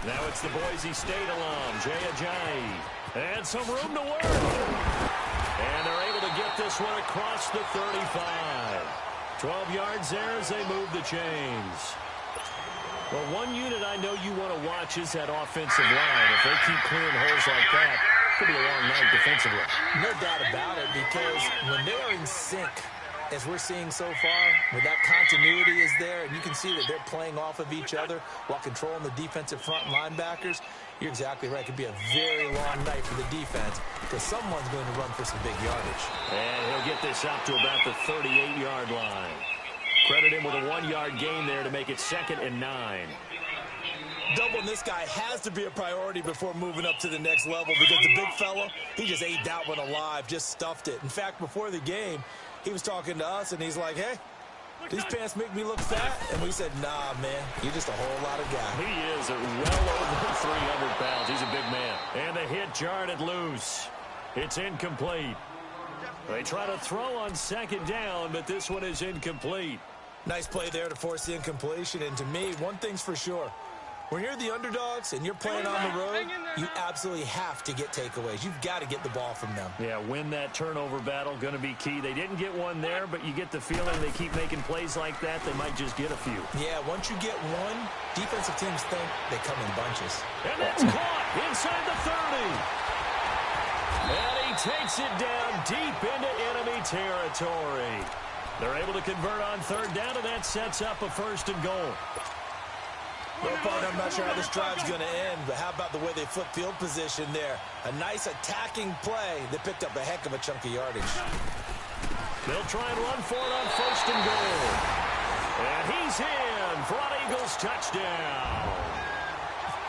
Now it's the Boise State alum, Jay Ajayi. And some room to work. And they're able to get this one across the 35. 12 yards there as they move the chains. Well, one unit I know you want to watch is that offensive line. If they keep clearing holes like that, it could be a long night defensively. No doubt about it, because when they are in sync, as we're seeing so far, where that continuity is there, and you can see that they're playing off of each other while controlling the defensive front linebackers, you're exactly right. It could be a very long night for the defense because someone's going to run for some big yardage. And he'll get this up to about the 38-yard line. Credit him with a 1-yard gain there to make it 2nd and 9. Doubling this guy has to be a priority before moving up to the next level because the big fella, he just ate that one alive, just stuffed it. In fact, before the game, he was talking to us, and he's like, hey, these pants make me look fat. And we said, nah, man, you're just a whole lot of guy. He is well over 300 pounds. He's a big man. And the hit jarred it loose. It's incomplete. They try to throw on 2nd down, but this one is incomplete. Nice play there to force the incompletion. And to me, one thing's for sure. When you're the underdogs and you're playing on the road, you absolutely have to get takeaways. You've got to get the ball from them. Yeah, win that turnover battle, going to be key. They didn't get one there, but you get the feeling they keep making plays like that, they might just get a few. Yeah, once you get one, defensive teams think they come in bunches. And that's caught inside the 30. And he takes it down deep into enemy territory. They're able to convert on 3rd down, and that sets up a 1st and goal. Well, partner, I'm not sure how this drive's going to end, but how about the way they flip field position there? A nice attacking play that picked up a heck of a chunk of yardage. They'll try and run for it on 1st and goal. And he's in for an Eagles touchdown.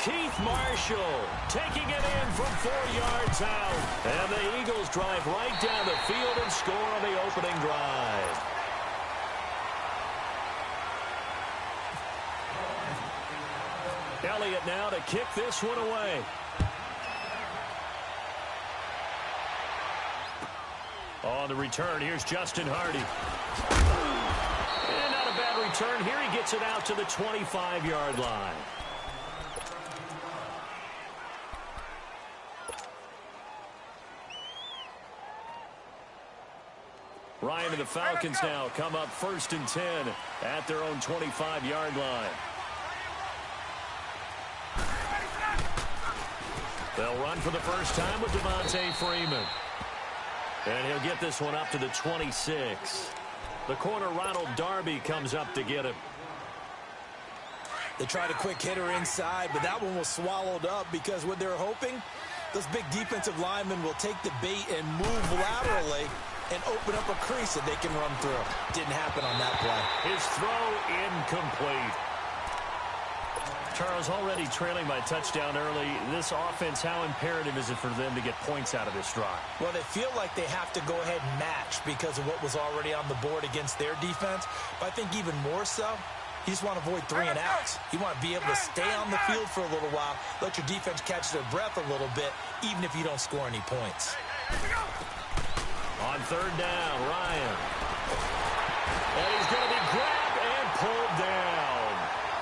Keith Marshall taking it in from 4 yards out. And the Eagles drive right down the field and score on the opening drive. Elliott now to kick this one away. On the return, here's Justin Hardy. And not a bad return. Here he gets it out to the 25-yard line. Ryan and the Falcons now come up 1st and 10 at their own 25-yard line. They'll run for the first time with Devontae Freeman. And he'll get this one up to the 26. The corner, Ronald Darby, comes up to get him. They tried a quick hitter inside, but that one was swallowed up because what they're hoping, those big defensive linemen will take the bait and move laterally and open up a crease that they can run through. Didn't happen on that play. His throw incomplete. Charles, already trailing by touchdown early. This offense, how imperative is it for them to get points out of this drive? Well, they feel like they have to go ahead and match because of what was already on the board against their defense. But I think even more so, you just want to avoid 3 and outs. You want to be able to stay on the field for a little while, let your defense catch their breath a little bit, even if you don't score any points. On 3rd down, Ryan. And he's going to be grabbed and pulled down.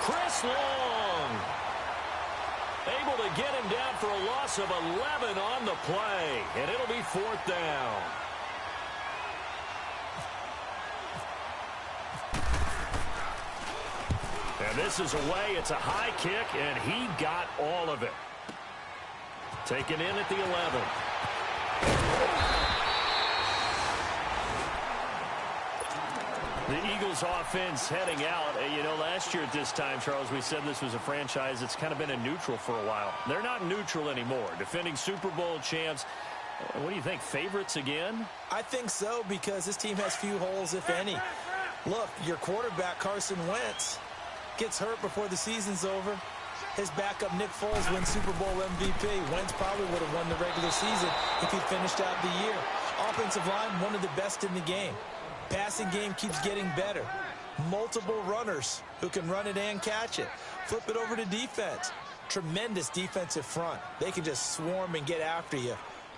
Chris Long able to get him down for a loss of 11 on the play. And it'll be 4th down. And this is away. It's a high kick, and he got all of it. Taken in at the 11. The Eagles offense heading out. You know, last year at this time, Charles, we said this was a franchise that's kind of been in neutral for a while. They're not neutral anymore. Defending Super Bowl champs. What do you think, favorites again? I think so, because this team has few holes, if any. Look, your quarterback, Carson Wentz, gets hurt before the season's over. His backup, Nick Foles, wins Super Bowl MVP. Wentz probably would have won the regular season if he finished out the year. Offensive line, one of the best in the game. Passing game keeps getting better. Multiple runners who can run it and catch it. Flip it over to defense. Tremendous defensive front. They can just swarm and get after you.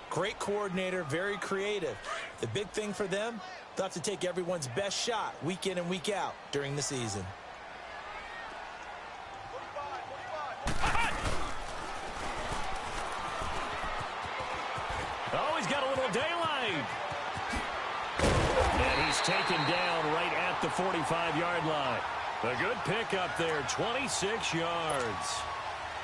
Great coordinator, very creative. The big thing for them, they'll have to take everyone's best shot week in and week out during the season. daylight. And he's taken down right at the 45-yard line. A good pickup there, 26 yards.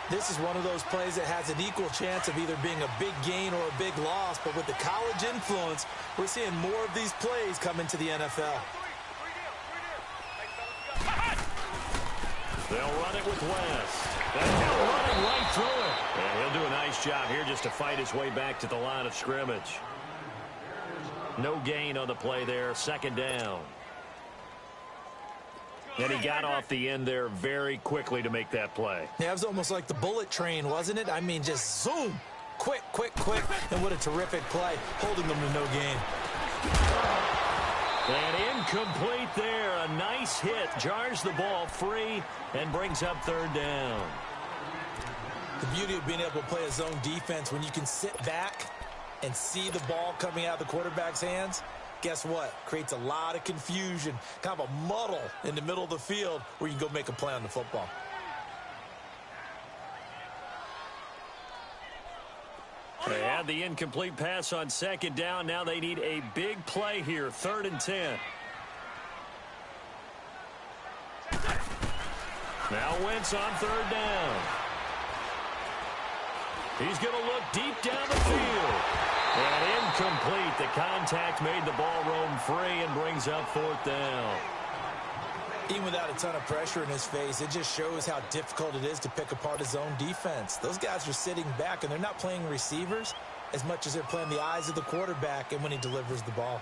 This is one of those plays that has an equal chance of either being a big gain or a big loss, but with the college influence, we're seeing more of these plays come into the NFL. They'll run it with West. And he'll run it right through it. And he'll do a nice job here just to fight his way back to the line of scrimmage. No gain on the play there, second down. And he got off the end there very quickly to make that play. Yeah, it was almost like the bullet train, wasn't it? I mean, just zoom. Quick, quick, quick. And what a terrific play, holding them to no gain. And incomplete there. A nice hit. Jars the ball free and brings up third down. The beauty of being able to play a zone defense when you can sit back and see the ball coming out of the quarterback's hands, guess what? Creates a lot of confusion, kind of a muddle in the middle of the field where you can go make a play on the football. They had the incomplete pass on second down. Now they need a big play here, 3rd and 10. Now Wentz on third down. He's going to look deep down the field. And incomplete. The contact made the ball roam free and brings up 4th down. Even without a ton of pressure in his face, it just shows how difficult it is to pick apart his own defense. Those guys are sitting back, and they're not playing receivers as much as they're playing the eyes of the quarterback and when he delivers the ball.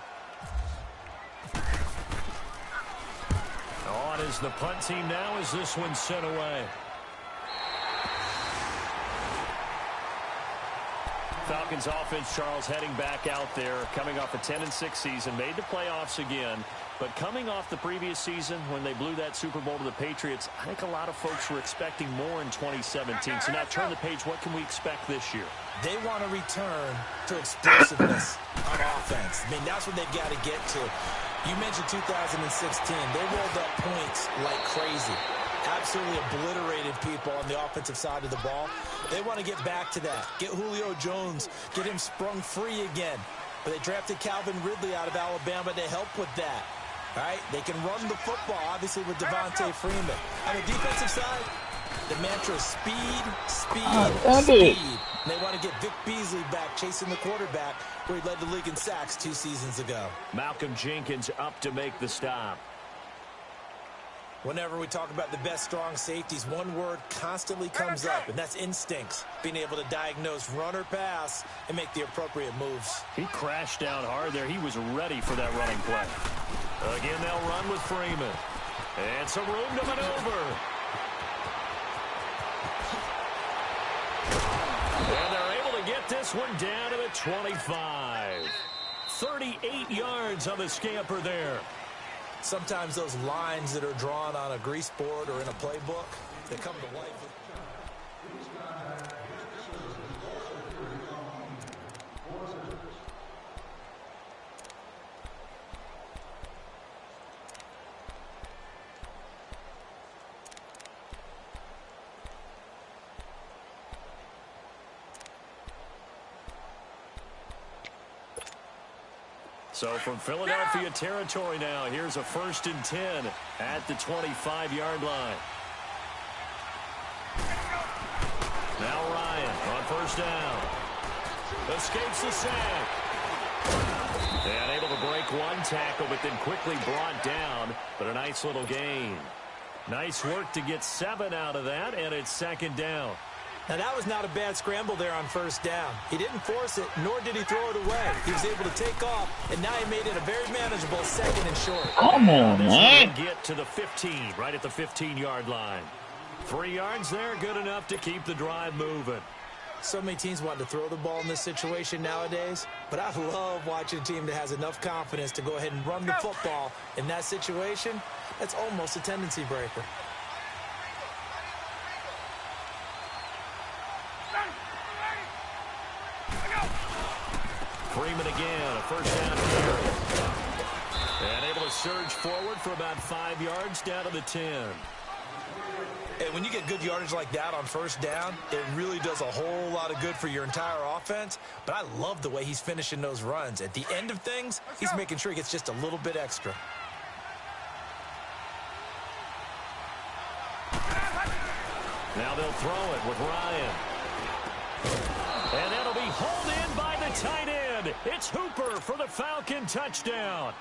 On is the punt team now as this one's sent away. Falcons offense, Charles, heading back out there, coming off a 10-6 season, made the playoffs again. But coming off the previous season when they blew that Super Bowl to the Patriots, I think a lot of folks were expecting more in 2017. So now turn the page, what can we expect this year? They want to return to explosiveness on offense. I mean, that's what they've got to get to. You mentioned 2016. They rolled up points like crazy. Absolutely obliterated people on the offensive side of the ball. They want to get back to that. Get Julio Jones, get him sprung free again. But they drafted Calvin Ridley out of Alabama to help with that. All right, they can run the football, obviously, with Devontae Freeman. On the defensive side, the mantra is speed, speed, speed. And they want to get Vic Beasley back chasing the quarterback where he led the league in sacks 2 seasons ago. Malcolm Jenkins up to make the stop. Whenever we talk about the best strong safeties, one word constantly comes up, and that's instincts. Being able to diagnose run or pass and make the appropriate moves. He crashed down hard there. He was ready for that running play. Again, they'll run with Freeman. And some room to maneuver. And they're able to get this one down to the 25. 38 yards on the scamper there. Sometimes those lines that are drawn on a grease board or in a playbook, they come to life. So from Philadelphia territory now, here's a 1st and 10 at the 25-yard line. Now Ryan on 1st down. Escapes the sack. And able to break one tackle, but then quickly brought down. But a nice little gain. Nice work to get 7 out of that, and it's 2nd down. Now, that was not a bad scramble there on 1st down. He didn't force it, nor did he throw it away. He was able to take off, and now he made it a very manageable 2nd and short. Come on, man. Get to the 15, right at the 15-yard line. 3 yards there, good enough to keep the drive moving. So many teams want to throw the ball in this situation nowadays, but I love watching a team that has enough confidence to go ahead and run the football in that situation. That's almost a tendency breaker. Freeman again, a 1st down carry. And able to surge forward for about 5 yards down to the 10. And when you get good yardage like that on first down, it really does a whole lot of good for your entire offense. But I love the way he's finishing those runs. At the end of things, he's making sure he gets just a little bit extra. Now they'll throw it with Ryan. And that'll be hauled in by the tight end. It's Hooper for the Falcon touchdown.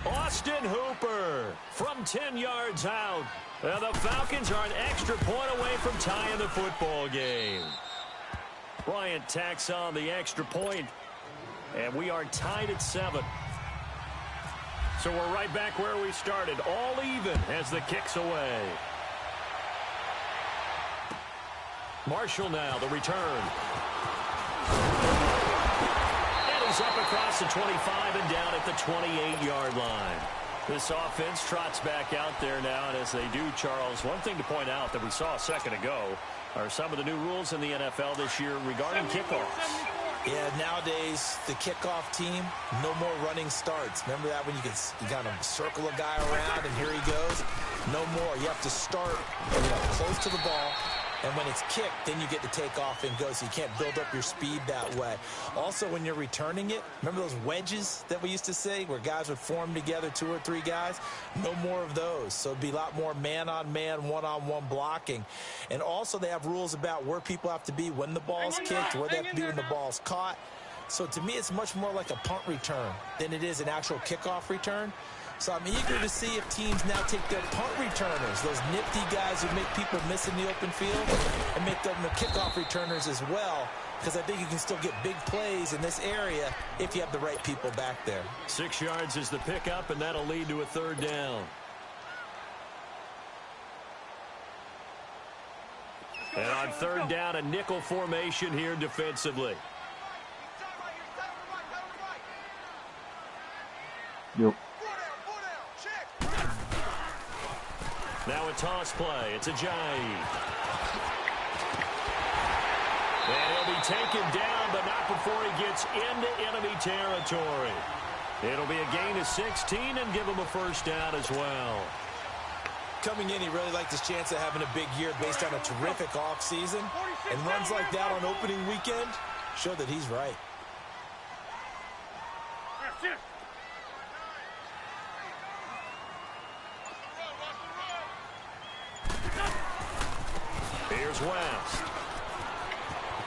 Austin Hooper from 10 yards out. And the Falcons are an extra point away from tying the football game. Bryant tacks on the extra point, and we are tied at 7. So we're right back where we started, all even as the kick's away. Marshall now, the return. And he's up across the 25 and down at the 28-yard line. This offense trots back out there now, and as they do, Charles, one thing to point out that we saw a second ago are some of the new rules in the NFL this year regarding kickoffs. Yeah, nowadays, the kickoff team, no more running starts. Remember that when you kind of circle a guy around and here he goes? No more. You have to start close to the ball. And when it's kicked, then you get to take off and go, so you can't build up your speed that way. Also, when you're returning it, remember those wedges that we used to say where guys would form together, 2 or 3 guys? No more of those. So it'd be a lot more man-on-man, one-on-one blocking. And also, they have rules about where people have to be when the ball's kicked, where they have to be when the ball's caught. So to me, it's much more like a punt return than it is an actual kickoff return. So I'm eager to see if teams now take their punt returners, those nifty guys who make people miss in the open field, and make them the kickoff returners as well, because I think you can still get big plays in this area if you have the right people back there. 6 yards is the pickup, and that'll lead to a 3rd down. And on 3rd down, a nickel formation here defensively. Yep. Now a toss play. It's Ajayi. And he'll be taken down, but not before he gets into enemy territory. It'll be a gain of 16 and give him a 1st down as well. Coming in, he really liked his chance of having a big year based on a terrific offseason. And runs like that on opening weekend show that he's right. Here's West.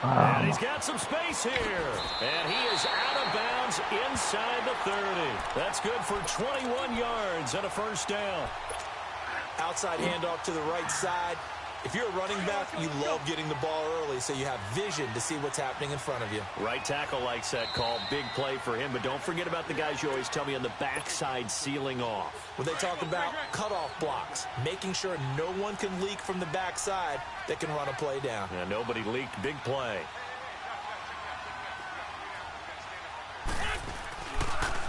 And he's got some space here. And he is out of bounds inside the 30. That's good for 21 yards and a 1st down. Outside handoff to the right side. If you're a running back, you love getting the ball early so you have vision to see what's happening in front of you. Right tackle likes that call. Big play for him. But don't forget about the guys you always tell me on the backside sealing off. When they talk about cutoff blocks, making sure no one can leak from the backside that can run a play down. And nobody leaked. Big play.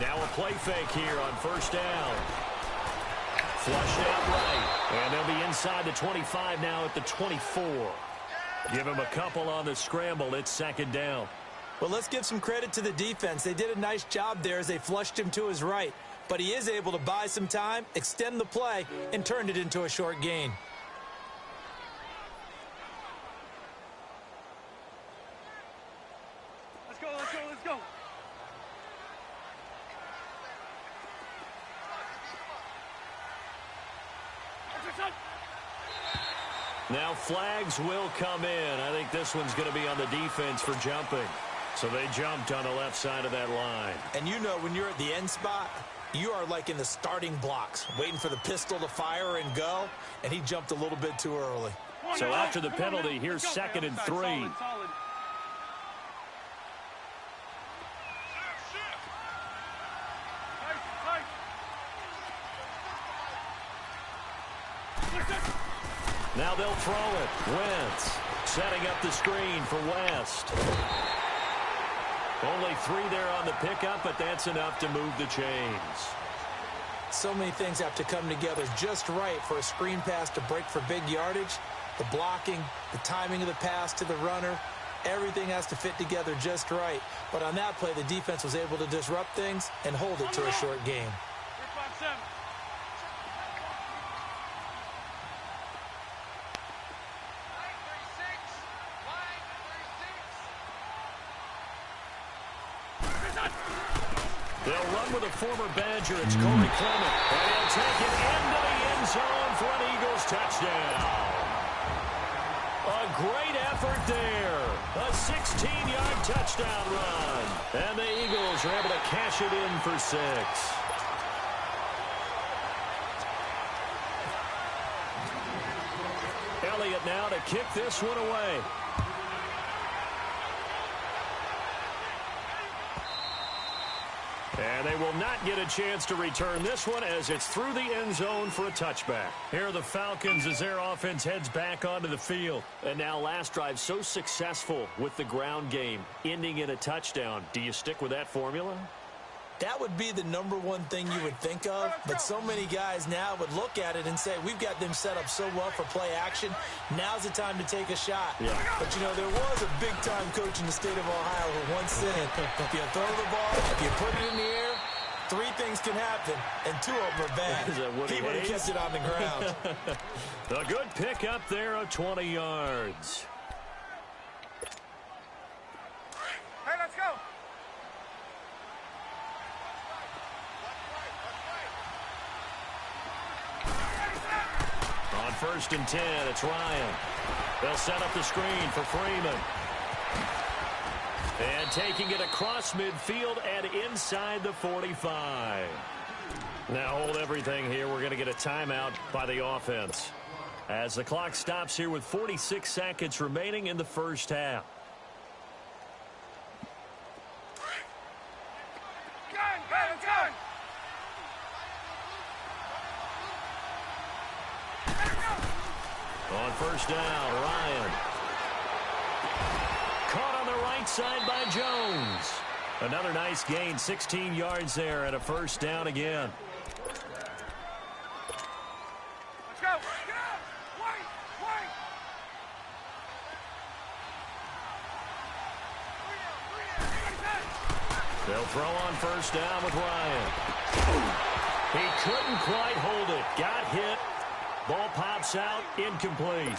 Now a play fake here on 1st down. Flushed out right. And they'll be inside the 25 now at the 24. Give him a couple on the scramble. It's 2nd down. Well, let's give some credit to the defense. They did a nice job there as they flushed him to his right. But he is able to buy some time, extend the play, and turned it into a short gain. Let's go, let's go, let's go. Now flags will come in. I think this one's going to be on the defense for jumping. So they jumped on the left side of that line. And you know when you're at the end spot, you are like in the starting blocks, waiting for the pistol to fire and go, and he jumped a little bit too early. So after the penalty, here's 2nd and 3. Now they'll throw it. Wentz setting up the screen for West. Only 3 there on the pickup, but that's enough to move the chains. So many things have to come together just right for a screen pass to break for big yardage. The blocking, the timing of the pass to the runner, everything has to fit together just right. But on that play, the defense was able to disrupt things and hold it to a short gain. They'll run with a former Badger. It's Corey Clement. And he'll take it into the end zone for an Eagles touchdown. A great effort there. A 16-yard touchdown run. And the Eagles are able to cash it in for 6. Elliott now to kick this one away. And they will not get a chance to return this one as it's through the end zone for a touchback. Here are the Falcons as their offense heads back onto the field. And now last drive so successful with the ground game, ending in a touchdown. Do you stick with that formula? That would be the #1 thing you would think of, but so many guys now would look at it and say, we've got them set up so well for play action. Now's the time to take a shot. Yeah. But, you know, there was a big-time coach in the state of Ohio who once said, if you throw the ball, if you put it in the air, 3 things can happen, and 2 of them are bad. He would have kept it on the ground. A good pick up there of 20 yards. Hey, let's go. On 1st and 10, it's Ryan. They'll set up the screen for Freeman. And taking it across midfield and inside the 45. Now hold everything here. We're going to get a timeout by the offense as the clock stops here with 46 seconds remaining in the first half. On 1st down, Ryan. Caught on the right side by Jones. Another nice gain, 16 yards there and a 1st down again. Let's go. Wait. They'll throw on 1st down with Ryan. He couldn't quite hold it. Got hit. Ball pops out, incomplete.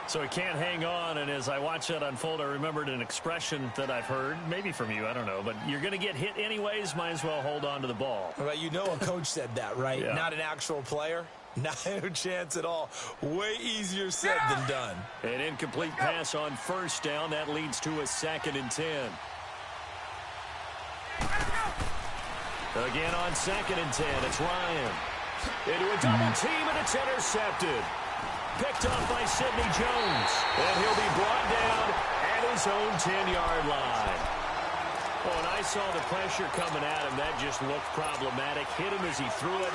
So he can't hang on, and as I watch that unfold, I remembered an expression that I've heard, maybe from you, I don't know, but you're going to get hit anyways, might as well hold on to the ball. Well, you know a coach said that, right? Yeah. Not an actual player. Not a chance at all. Way easier said than done. An incomplete pass on 1st down. That leads to a 2nd and 10. Again on 2nd and 10, it's Ryan. Into a double team, and it's intercepted. Picked off by Sidney Jones. And he'll be brought down at his own 10-yard line. Oh, and I saw the pressure coming at him. That just looked problematic. Hit him as he threw it,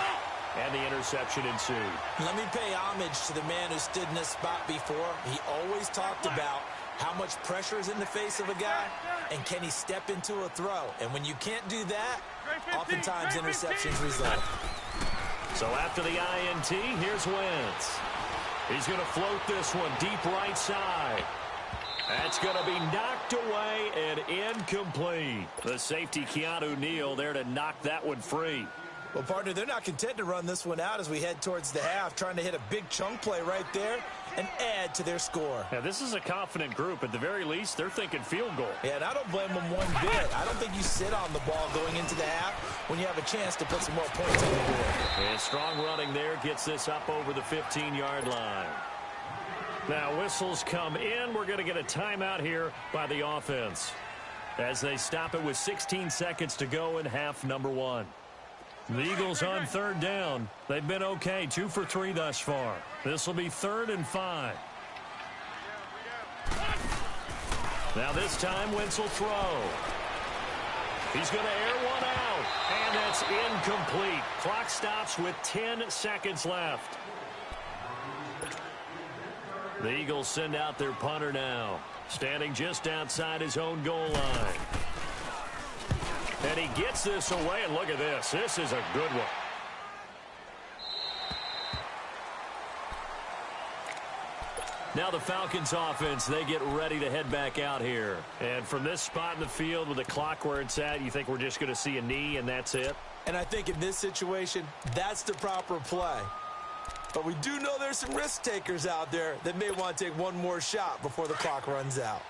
and the interception ensued. Let me pay homage to the man who stood in this spot before. He always talked about how much pressure is in the face of a guy, and can he step into a throw. And when you can't do that, oftentimes interceptions result. So after the INT, here's Wentz. He's going to float this one deep right side. That's going to be knocked away and incomplete. The safety, Keanu Neal, there to knock that one free. Well, partner, they're not content to run this one out as we head towards the half, trying to hit a big chunk play right there and add to their score. Yeah, this is a confident group. At the very least, they're thinking field goal. Yeah, and I don't blame them one bit. I don't think you sit on the ball going into the half when you have a chance to put some more points on the board. And strong running there gets this up over the 15-yard line. Now, whistles come in. We're going to get a timeout here by the offense as they stop it with 16 seconds to go in half number 1. The Eagles on 3rd down. They've been okay, 2 for 3 thus far. This will be 3rd and 5. Now this time, Wentz will throw. He's going to air one out, and that's incomplete. Clock stops with 10 seconds left. The Eagles send out their punter now, standing just outside his own goal line. And he gets this away, and look at this. This is a good one. Now the Falcons offense, they get ready to head back out here. And from this spot in the field with the clock where it's at, you think we're just going to see a knee and that's it? And I think in this situation, that's the proper play. But we do know there's some risk takers out there that may want to take one more shot before the clock runs out.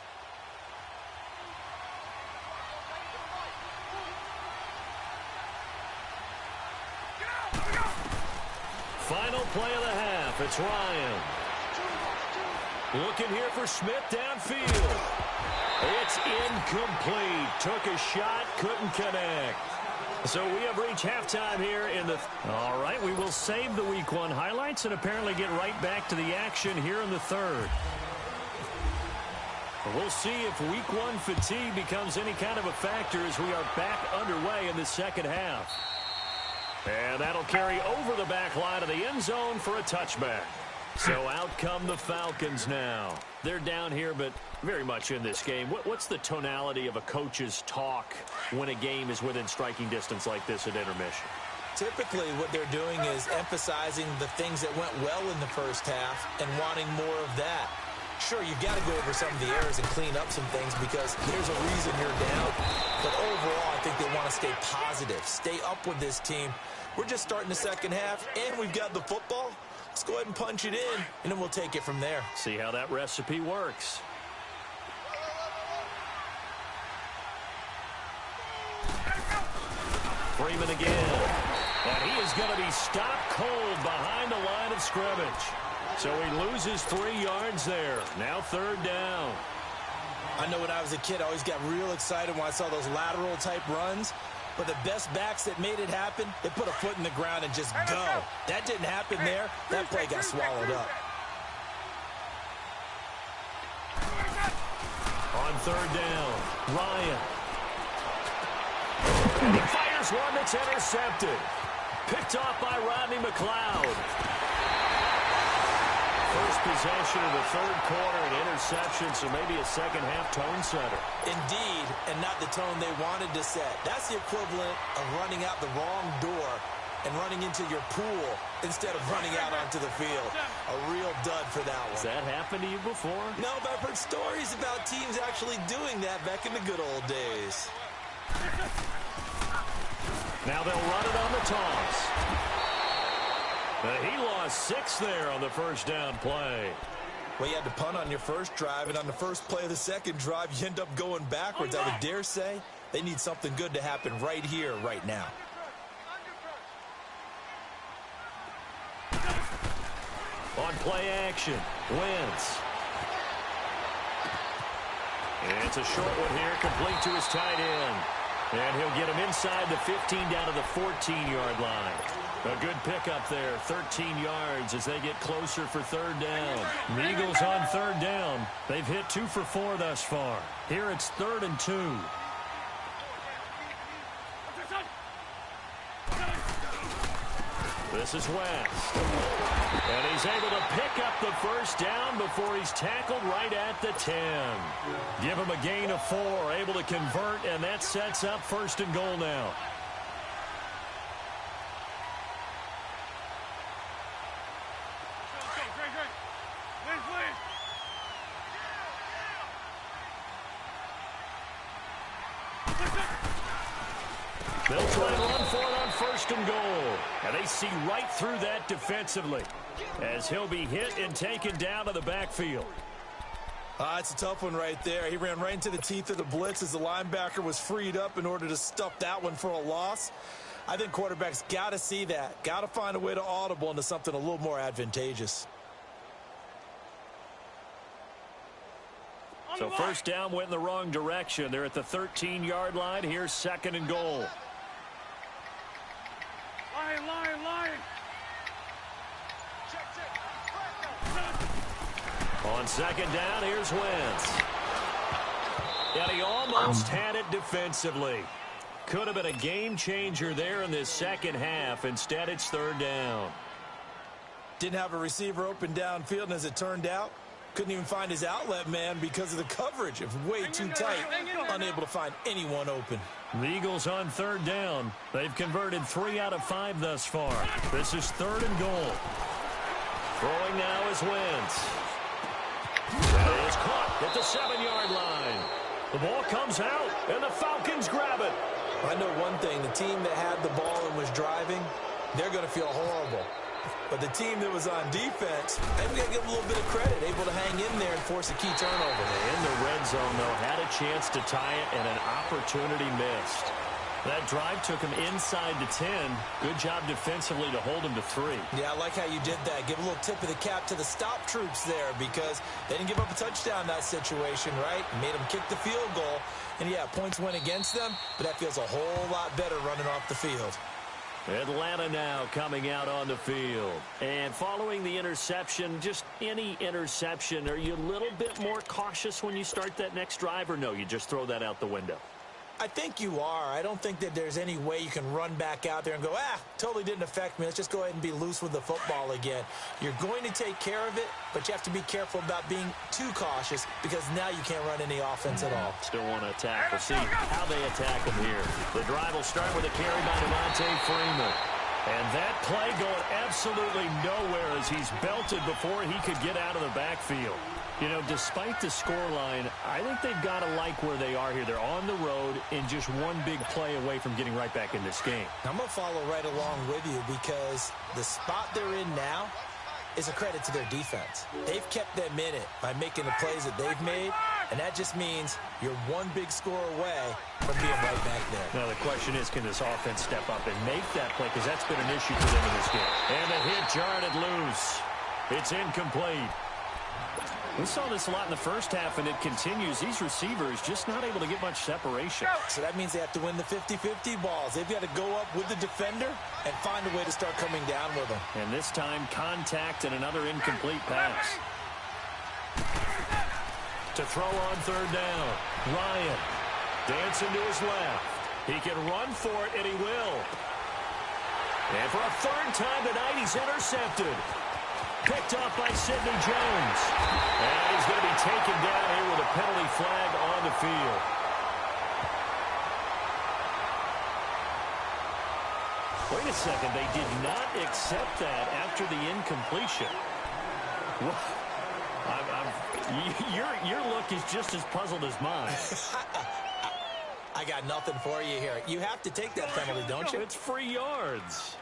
play of the half. It's Ryan. Looking here for Smith downfield. It's incomplete. Took a shot, couldn't connect. So we have reached halftime here in the... All right, we will save the Week 1 highlights and apparently get right back to the action here in the third. We'll see if Week 1 fatigue becomes any kind of a factor as we are back underway in the second half. And that'll carry over the back line of the end zone for a touchback. So out come the Falcons now. They're down here, but very much in this game. What's the tonality of a coach's talk when a game is within striking distance like this at intermission? Typically, what they're doing is emphasizing the things that went well in the first half and wanting more of that. Sure, you've got to go over some of the errors and clean up some things because there's a reason you're down. But overall, I think they want to stay positive, stay up with this team. We're just starting the second half, and we've got the football. Let's go ahead and punch it in, and then we'll take it from there. See how that recipe works. Freeman again. And he is going to be stopped cold behind the line of scrimmage. So he loses 3 yards there. Now third down. I know when I was a kid, I always got real excited when I saw those lateral-type runs. But the best backs that made it happen, they put a foot in the ground and just go. That didn't happen there. That play got swallowed up. On third down, Ryan. And he fires one that's intercepted. Picked off by Rodney McLeod. First possession of the third quarter, an interception, so maybe a second-half tone setter. Indeed, and not the tone they wanted to set. That's the equivalent of running out the wrong door and running into your pool instead of running out onto the field. A real dud for that one. Has that happened to you before? No, but I've heard stories about teams actually doing that back in the good old days. Now they'll run it on the toss. He lost 6 there on the first down play. Well, you had to punt on your first drive, and on the first play of the second drive, you end up going backwards. I would dare say they need something good to happen right here, right now. On play action, Wentz. And it's a short one here, complete to his tight end. And he'll get him inside the 15 down to the 14-yard line. A good pickup there, 13 yards as they get closer for third down. The Eagles on third down. They've hit 2 for 4 thus far. Here it's 3rd and 2. This is West. And he's able to pick up the first down before he's tackled right at the 10. Give him a gain of 4, able to convert, and that sets up 1st and goal now. They'll try and run for it on 1st and goal. And they see right through that defensively as he'll be hit and taken down to the backfield. It's a tough one right there. He ran right into the teeth of the blitz as the linebacker was freed up in order to stuff that one for a loss. I think quarterbacks got to see that. Got to find a way to audible into something a little more advantageous. So first down went in the wrong direction. They're at the 13-yard line. Here's 2nd and goal. Line. On 2nd down, here's Wentz. And he almost had it defensively. Could have been a game changer there in this second half. Instead, it's 3rd down. Didn't have a receiver open downfield, and as it turned out, couldn't even find his outlet man because of the coverage. It was way too tight, unable to find anyone open. The Eagles on 3rd down. They've converted 3 out of 5 thus far. This is 3rd and goal. Throwing now is Wentz. That is caught at the 7-yard line. The ball comes out, and the Falcons grab it. I know one thing. The team that had the ball and was driving, they're going to feel horrible. But the team that was on defense, maybe we got to give them a little bit of credit, able to hang in there and force a key turnover. In the red zone, though, had a chance to tie it and an opportunity missed. That drive took him inside the 10. Good job defensively to hold him to 3. Yeah, I like how you did that. Give a little tip of the cap to the stop troops there because they didn't give up a touchdown in that situation, right? Made them kick the field goal. And, yeah, points went against them, but that feels a whole lot better running off the field. Atlanta now coming out on the field. And following the interception, just any interception, are you a little bit more cautious when you start that next drive, or no, you just throw that out the window? I think you are. I don't think that there's any way you can run back out there and go, totally didn't affect me. Let's just go ahead and be loose with the football again. You're going to take care of it, but you have to be careful about being too cautious because now you can't run any offense at all. Still want to attack. We'll see how they attack him here. The drive will start with a carry by Devontae Freeman. And that play going absolutely nowhere as he's belted before he could get out of the backfield. You know, despite the scoreline, I think they've got to like where they are here. They're on the road and just one big play away from getting right back in this game. I'm going to follow right along with you because the spot they're in now is a credit to their defense. They've kept them in it by making the plays that they've made, and that just means you're one big score away from being right back there. Now, the question is, can this offense step up and make that play? Because that's been an issue for them in this game. And the hit jarred loose. It's incomplete. We saw this a lot in the first half, and it continues. These receivers just not able to get much separation. So that means they have to win the 50-50 balls. They've got to go up with the defender and find a way to start coming down with them. And this time, contact and another incomplete pass. To throw on third down, Ryan dancing to his left. He can run for it, and he will. And for a third time tonight, he's intercepted. Picked off by Sidney Jones. And he's going to be taken down here with a penalty flag on the field. Wait a second. They did not accept that after the incompletion. Your look is just as puzzled as mine. I got nothing for you here. You have to take that penalty, don't you? It's free yards.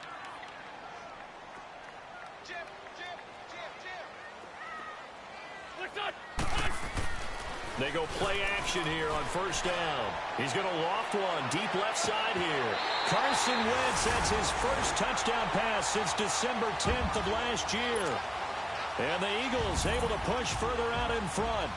They go play action here on first down. He's going to loft one deep left side here. Carson Wentz, that's his first touchdown pass since December 10th of last year. And the Eagles able to push further out in front.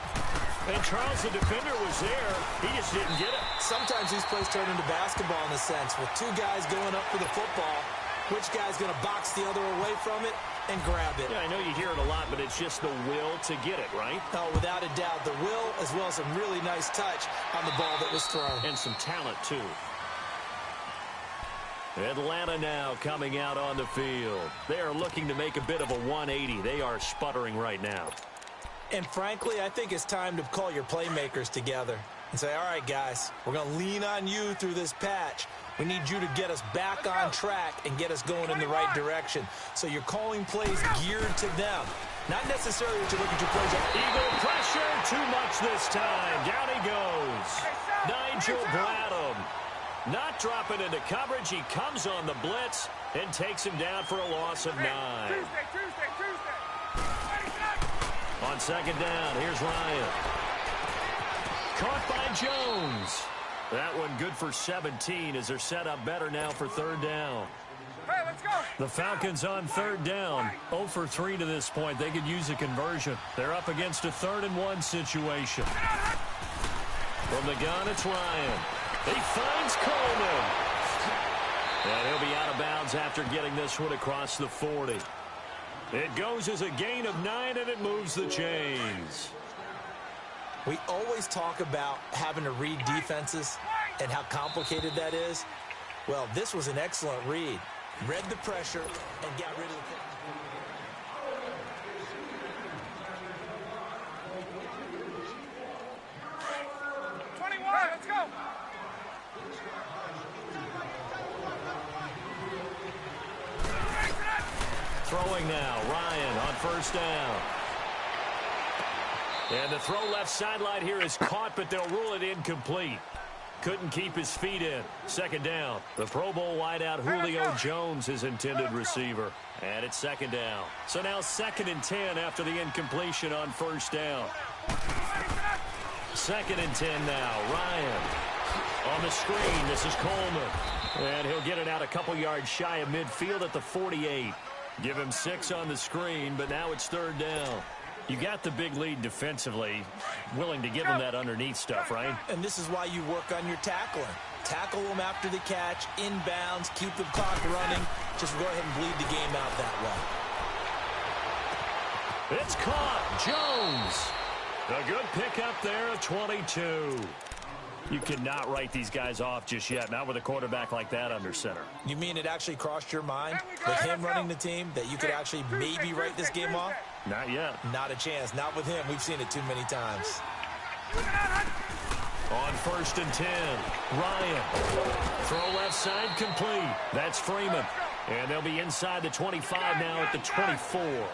And Charles, the defender, was there. He just didn't get it. Sometimes these plays turn into basketball in a sense. With two guys going up for the football, which guy's going to box the other away from it and grab it? Yeah, I know you hear it a lot, but it's just the will to get it, right? Oh, without a doubt. The will as well as some really nice touch on the ball that was thrown. And some talent, too. Atlanta now coming out on the field. They are looking to make a bit of a 180. They are sputtering right now. And frankly, I think it's time to call your playmakers together and say, all right, guys, we're going to lean on you through this patch. We need you to get us back on track and get us going in the right direction. So you're calling plays geared to them. Not necessarily what you're looking to plays. Eagle pressure, too much this time. Down he goes. Nigel Bradham. Not dropping into coverage. He comes on the blitz and takes him down for a loss of 9. Tuesday. On second down, here's Ryan. Caught by Jones. That one good for 17 as they're set up better now for third down. Hey, let's go. The Falcons on third down. 0 for 3 to this point. They could use a conversion. They're up against a 3rd and 1 situation. From the gun, it's Ryan. He finds Coleman. And he'll be out of bounds after getting this one across the 40. It goes as a gain of 9, and it moves the chains. We always talk about having to read defenses and how complicated that is. Well, this was an excellent read. Read the pressure and got rid of the... 21, let's go. Throwing now, Ryan on first down. And the throw left sideline here is caught, but they'll rule it incomplete. Couldn't keep his feet in. Second down. The Pro Bowl wideout Julio Jones, his intended receiver. And it's second down. So now 2nd and 10 after the incompletion on first down. 2nd and 10 now. Ryan On the screen, this is Coleman. And he'll get it out a couple yards shy of midfield at the 48. Give him 6 on the screen, but now it's 3rd down. You got the big lead defensively, willing to give them that underneath stuff, right? And this is why you work on your tackling. Tackle them after the catch, inbounds, keep the clock running. Just go ahead and bleed the game out that way. It's caught. Jones. A good pickup there of 22. You cannot write these guys off just yet, not with a quarterback like that under center. You mean it actually crossed your mind with him running the team that you could actually maybe write this game off? Not yet. Not a chance. Not with him. We've seen it too many times. On 1st and 10, Ryan. Throw left side complete. That's Freeman. And they'll be inside the 25 now at the 24.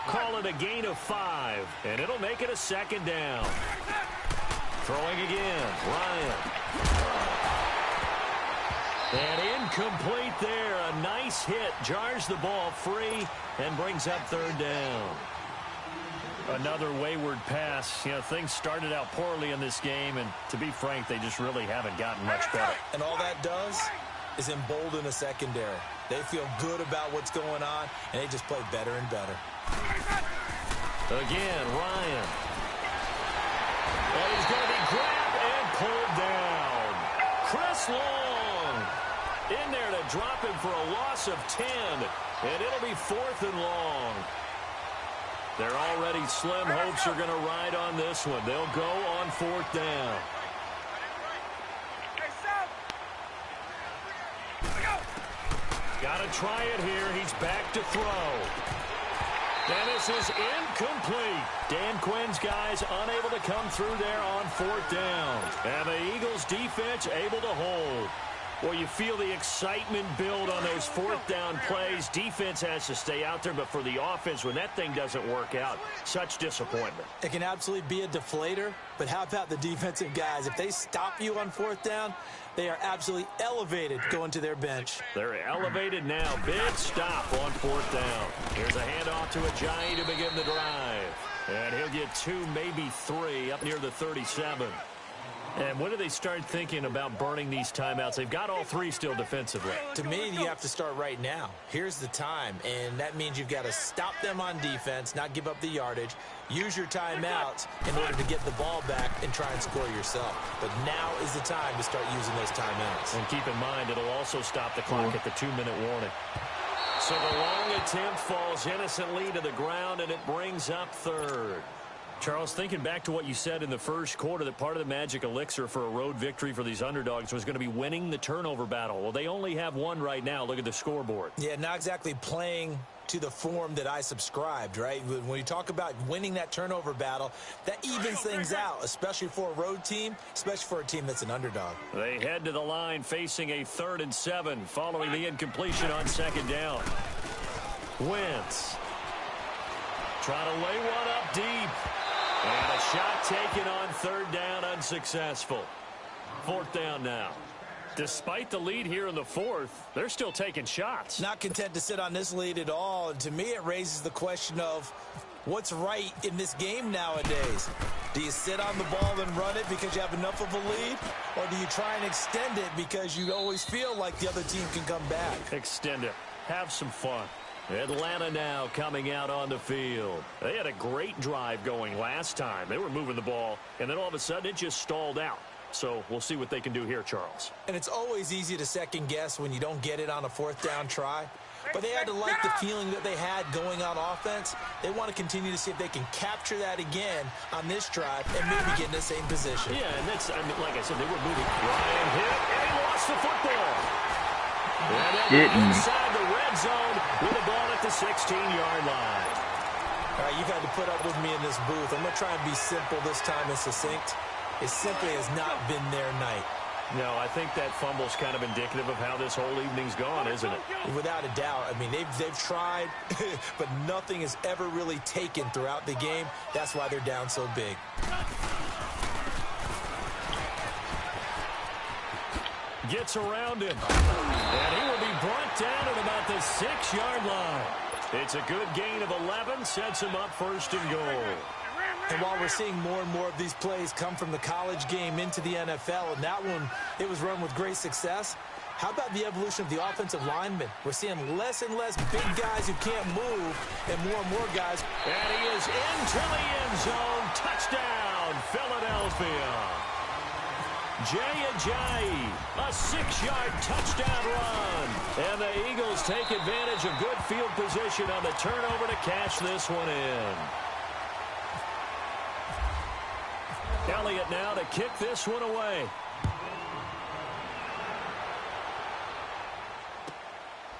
Call it a gain of 5, and it'll make it a 2nd down. Throwing again, Ryan. And incomplete there. A nice hit. Jars the ball free and brings up 3rd down. Another wayward pass. You know, things started out poorly in this game, and to be frank, they just really haven't gotten much better. And all that does is embolden a secondary. They feel good about what's going on, and they just play better and better. Again, Ryan. And he's going to be grabbed and pulled down. Chris Long in there to drop him for a loss of 10. And it'll be 4th and long. Their already slim hopes are going to ride on this one. They'll go on 4th down. Got to try it here. He's back to throw. And this is incomplete. Dan Quinn's guys unable to come through there on 4th down. And the Eagles defense able to hold. Well, you feel the excitement build on those 4th down plays. Defense has to stay out there, but for the offense, when that thing doesn't work out, such disappointment. It can absolutely be a deflator, but how about the defensive guys? If they stop you on 4th down, they are absolutely elevated going to their bench. They're elevated now. Big stop on 4th down. Here's a handoff to Ajayi to begin the drive. And he'll get 2, maybe 3 up near the 37. And when do they start thinking about burning these timeouts? They've got all 3 still defensively. To me, you have to start right now. Here's the time, and that means you've got to stop them on defense, not give up the yardage, use your timeouts in order to get the ball back and try and score yourself. But now is the time to start using those timeouts. And keep in mind, it'll also stop the clock at the 2-minute warning. So the long attempt falls innocently to the ground, and it brings up 3rd. Charles, thinking back to what you said in the first quarter, that part of the magic elixir for a road victory for these underdogs was going to be winning the turnover battle. Well, they only have 1 right now. Look at the scoreboard. Yeah, not exactly playing to the form that I subscribed, right? When you talk about winning that turnover battle, that evens things out, especially for a road team, especially for a team that's an underdog. They head to the line facing a 3rd and 7 following the incompletion on 2nd down. Wentz trying to lay one up deep. And a shot taken on 3rd down, unsuccessful. 4th down now. Despite the lead here in the 4th, they're still taking shots. Not content to sit on this lead at all. And to me, it raises the question of what's right in this game nowadays. Do you sit on the ball and run it because you have enough of a lead? Or do you try and extend it because you always feel like the other team can come back? Extend it. Have some fun. Atlanta now coming out on the field. They had a great drive going last time. They were moving the ball, and then all of a sudden it just stalled out. So we'll see what they can do here, Charles. And it's always easy to second guess when you don't get it on a 4th down try. But they had to like the feeling that they had going on offense. They want to continue to see if they can capture that again on this drive and maybe get in the same position. Yeah, and that's, I mean, like I said, they were moving. Ryan hit, and he lost the football. And inside the red zone with the ball at the 16-yard line. All right, you've had to put up with me in this booth. I'm going to try and be simple this time and succinct. It simply has not been their night. No, I think that fumble's kind of indicative of how this whole evening's gone, isn't it? Without a doubt. I mean, they've tried, but nothing has ever really taken throughout the game. That's why they're down so big. Gets around him. And he will be brought down at about the 6-yard line. It's a good gain of 11. Sets him up 1st and goal. And while we're seeing more and more of these plays come from the college game into the NFL, and that one, it was run with great success, how about the evolution of the offensive linemen? We're seeing less and less big guys who can't move and more guys. And he is into the end zone. Touchdown, Philadelphia. Jay Ajayi, a 6-yard touchdown run. And the Eagles take advantage of good field position on the turnover to cash this one in. Elliott now to kick this one away.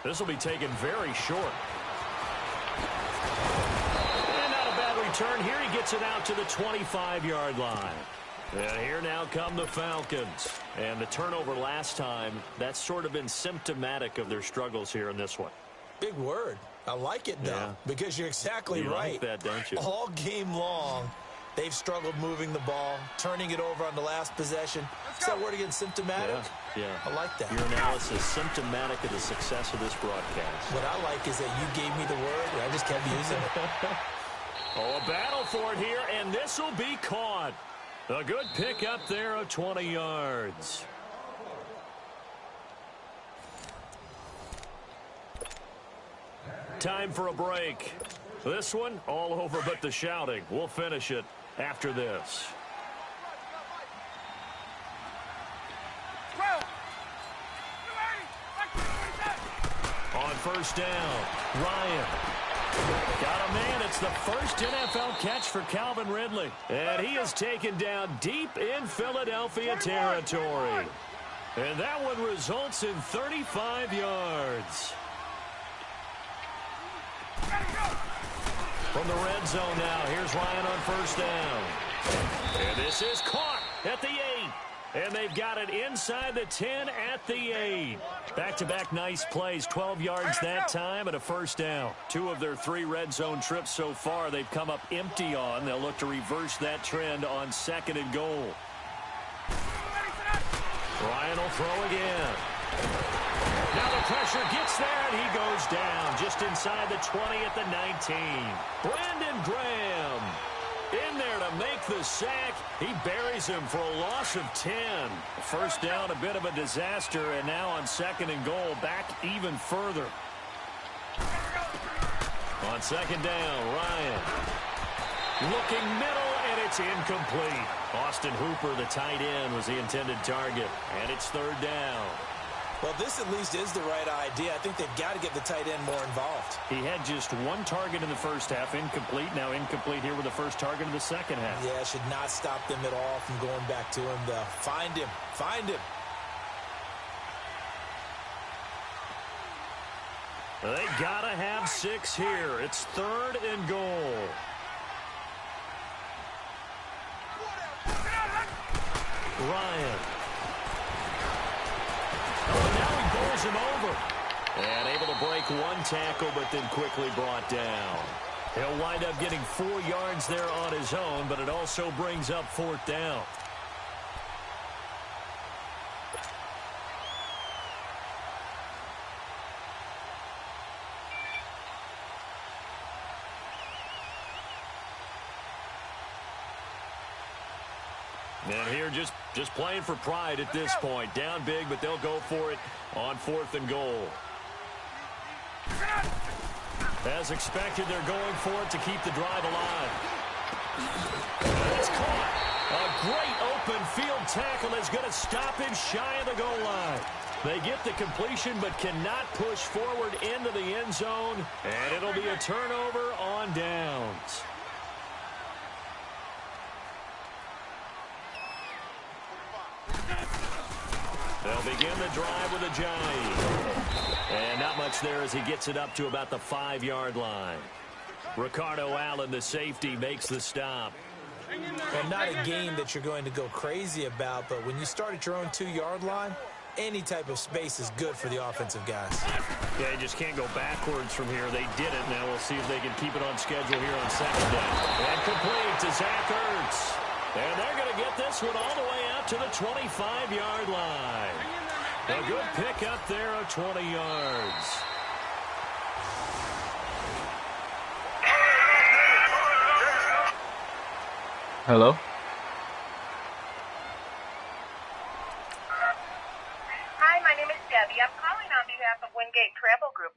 This will be taken very short. And not a bad return here. He gets it out to the 25-yard line. And here now come the Falcons. And the turnover last time, that's sort of been symptomatic of their struggles here in this one. Big word. I like it, though, because you're exactly right. You like that, don't you? All game long, they've struggled moving the ball, turning it over on the last possession. Is that word again, symptomatic? Yeah. I like that. Your analysis, symptomatic of the success of this broadcast. What I like is that you gave me the word, and I just kept using it. Oh, a battle for it here, and this will be caught. A good pick up there of 20 yards. Time for a break. This one, all over but the shouting. We'll finish it after this. On first down, Ryan. Got a man. It's the first NFL catch for Calvin Ridley. And he is taken down deep in Philadelphia territory. And that one results in 35 yards. From the red zone now, here's Ryan on first down. And this is caught at the 8. And they've got it inside the 10 at the 8. Back-to-back nice plays, 12 yards that time and a first down. 2 of their 3 red zone trips so far they've come up empty on. They'll look to reverse that trend on 2nd and goal. Ryan will throw again. Now the pressure gets there, and he goes down just inside the 20 at the 19. Brandon Graham in there to make the sack. He buries him for a loss of 10. First down, a bit of a disaster, and now on 2nd and goal, back even further. On 2nd down, Ryan looking middle, and it's incomplete. Austin Hooper, the tight end, was the intended target, and it's 3rd down. Well, this at least is the right idea. I think they've got to get the tight end more involved. He had just 1 target in the first half, incomplete. Now incomplete here with the first target in the second half. Yeah, should not stop them at all from going back to him, though. Find him. Find him. They got to have 6 here. It's 3rd and goal. Ryan. Oh, now he bowls him over. And able to break 1 tackle, but then quickly brought down. He'll wind up getting 4 yards there on his own, but it also brings up 4th down. And here just playing for pride at this point. Down big, but they'll go for it on 4th and goal. As expected, they're going for it to keep the drive alive. It's caught. A great open field tackle is going to stop him shy of the goal line. They get the completion but cannot push forward into the end zone, and it'll be a turnover on downs. They'll begin the drive with Ajayi. And not much there as he gets it up to about the 5-yard line. Ricardo Allen, the safety, makes the stop. And not a game that you're going to go crazy about, but when you start at your own 2-yard line, any type of space is good for the offensive guys. Yeah, you just can't go backwards from here. They did it. Now we'll see if they can keep it on schedule here on 2nd down. And complete to Zach Ertz. And they're going to get this one all the way out to the 25-yard line. A good pick up there of 20 yards. Hello? Hi, my name is Debbie. I'm calling on behalf of Wingate Travel Group.